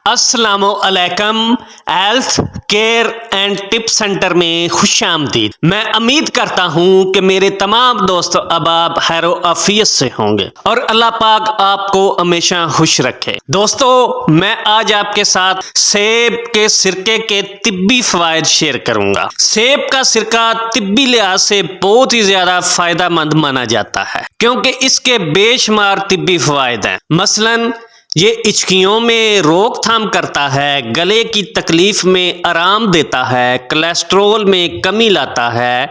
अस्सलाम वालेकुम। Health care and tip centre में खुश आमदीद। मैं उम्मीद करता हूँ कि मेरे तमाम दोस्त अहबाब खैर आफियत से होंगे और अल्लाह पाक आपको हमेशा खुश रखे। दोस्तों, मैं आज आपके साथ सेब के सिरके के तिब्बी फवायद शेयर करूंगा। सेब का सिरका तिब्बी लिहाज से बहुत ही ज्यादा फायदेमंद माना जाता है क्योंकि इसके बेशुमार तिब्बी फवायद हैं। मसलन ये इचकियों में रोकथाम करता है, गले की तकलीफ में आराम देता है, कोलेस्ट्रॉल में कमी लाता है,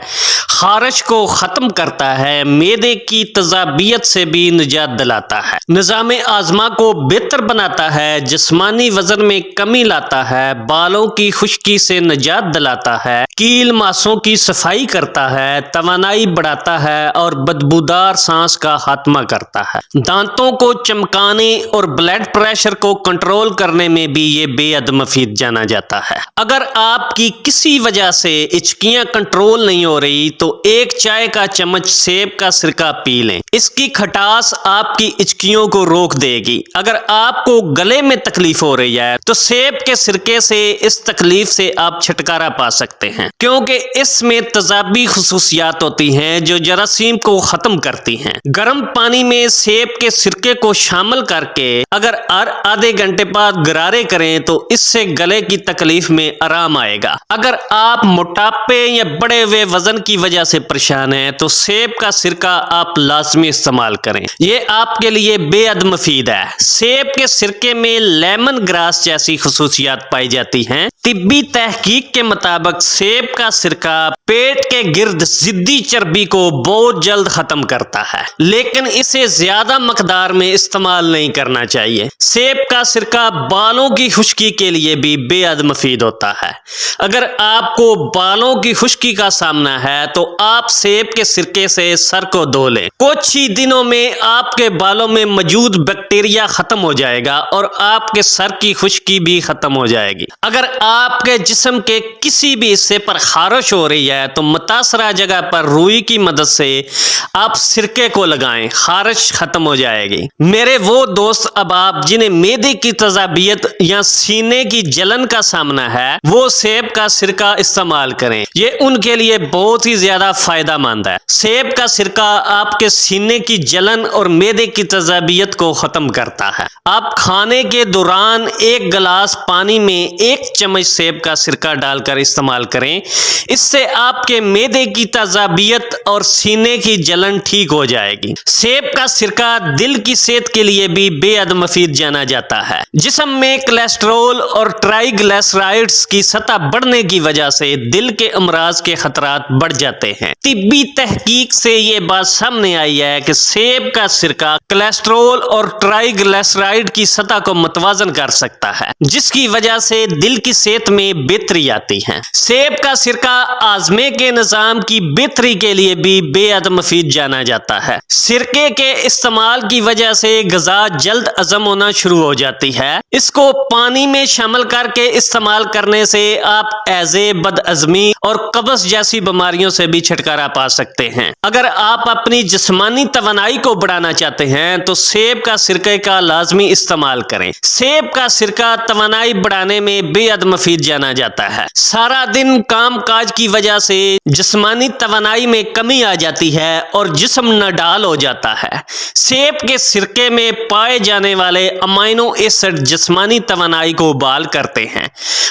खारिश को ख़त्म करता है, मैदे की तजाबियत से भी निजात दिलाता है, निज़ाम आज़मा को बेहतर बनाता है, जिस्मानी वज़न में कमी लाता है, बालों की खुश्की से निजात दिलाता है, कील मांसों की सफाई करता है, तवानाई बढ़ाता है और बदबूदार सांस का खात्मा करता है। दांतों को चमकाने और ब्लड प्रेशर को कंट्रोल करने में भी ये बेहद मुफीद जाना जाता है। अगर आपकी किसी वजह से इचकियां कंट्रोल नहीं हो रही तो एक चाय का चम्मच सेब का सिरका पी लें। इसकी खटास आपकी इचकियों को रोक देगी। अगर आपको गले में तकलीफ हो रही है तो सेब के सिरके से इस तकलीफ से आप छुटकारा पा सकते हैं क्योंकि इसमें तेजाबी खुसूसियात होती हैं जो जरासीम को खत्म करती हैं। गर्म पानी में सेब के सिरके को शामिल करके अगर हर आधे घंटे बाद गरारे करें तो इससे गले की तकलीफ में आराम आएगा। अगर आप मोटापे या बढ़े हुए वजन की वजह से परेशान हैं तो सेब का सिरका आप लाजमी इस्तेमाल करें। ये आपके लिए बेहद मुफीद है। सेब के सिरके में लेमन ग्रास जैसी खुसूसियात पाई जाती हैं। तिब्बी तहकीक के मुताबिक सेब का सिरका पेट के गिर्द जिद्दी चर्बी को बहुत जल्द खत्म करता है, लेकिन इसे ज्यादा मकदार में इस्तेमाल नहीं करना चाहिए। सेब का सिरका बालों की खुश्की के लिए भी बेहद मुफीद होता है। अगर आपको बालों की खुश्की का सामना है तो आप सेब के सिरके से सर को धो लें। कुछ ही दिनों में आपके बालों में मौजूद बैक्टीरिया खत्म हो जाएगा और आपके सर की खुश्की भी खत्म हो जाएगी। अगर आपके जिस्म के किसी भी हिस्से पर खारिश हो रही है तो मुतासरा जगह पर रुई की मदद से आप सिरके को लगाएं, खारिश खत्म हो जाएगी। मेरे वो दोस्त अहबाब जिन्हें मैदे की तजाबियत या सीने की जलन का सामना है वो सेब का सिरका इस्तेमाल करें। ये उनके लिए बहुत ही ज्यादा फायदेमंद है। सेब का सिरका आपके सीने की जलन और मैदे की तजाबियत को खत्म करता है। आप खाने के दौरान एक गिलास पानी में एक चम्मच सेब का सिरका डालकर इस्तेमाल करें। इससे आपके मैदे की तजाबियत और सीने की जलन ठीक हो जाएगी। सेब का सिरका दिल की सेहत के लिए भी बेहद मुफीद जाना जाता है। जिस्म में कोलेस्ट्रॉल और ट्राइग्लिसराइड्स की सतह बढ़ने की वजह से दिल के अमराज के खतरात बढ़ जाते हैं। तिब्बी तहकीक से ये बात सामने आई है कि सेब का सिरका कोलेस्ट्रॉल और ट्राइग्लिसराइड की सतह को मुतवाजन कर सकता है, जिसकी वजह से दिल की सेहत में बेहतरी आती है। सेब का सिरका आज़मे के निज़ाम की बेहतरी के लिए भी बेहद मुफीद जाना जाता है। सिरके के इस्तेमाल की वजह से ग़िज़ा जल्द हज़म होना शुरू हो जाती है। इसको पानी में शामिल करके इस्तेमाल करने से आप हैज़े, बदहज़मी और कब्ज़ जैसी बीमारियों से भी छुटकारा पा सकते हैं। अगर आप अपनी जिस्मानी तवानाई को बढ़ाना चाहते हैं तो सेब का सिरके का लाजमी इस्तेमाल करें। सेब का सिरका तवानाई बढ़ाने में बेहद मुफीद जाना जाता है। सारा दिन काम काज की वजह से जिस्मानी तवानाई में कमी आ जाती है और जिस्म नडाल हो जाता है। सेब के सिरके में पाए जाने वाले अमाइनो एसिड जिस्मानी तवानाई को बहाल करते हैं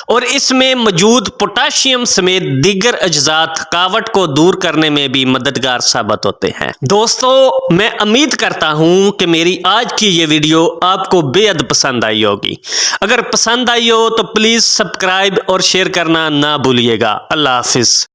और इसमें मौजूद पोटाशियम समेत दीगर अज्जा थकावट को दूर करने में भी मददगार साबित होते हैं। दोस्तों, मैं उम्मीद करता हूं कि मेरी आज की ये वीडियो आपको बेहद पसंद आई होगी। अगर पसंद आई हो तो प्लीज सब्सक्राइब और शेयर करना ना भूलिएगा। अल्लाह हाफिज।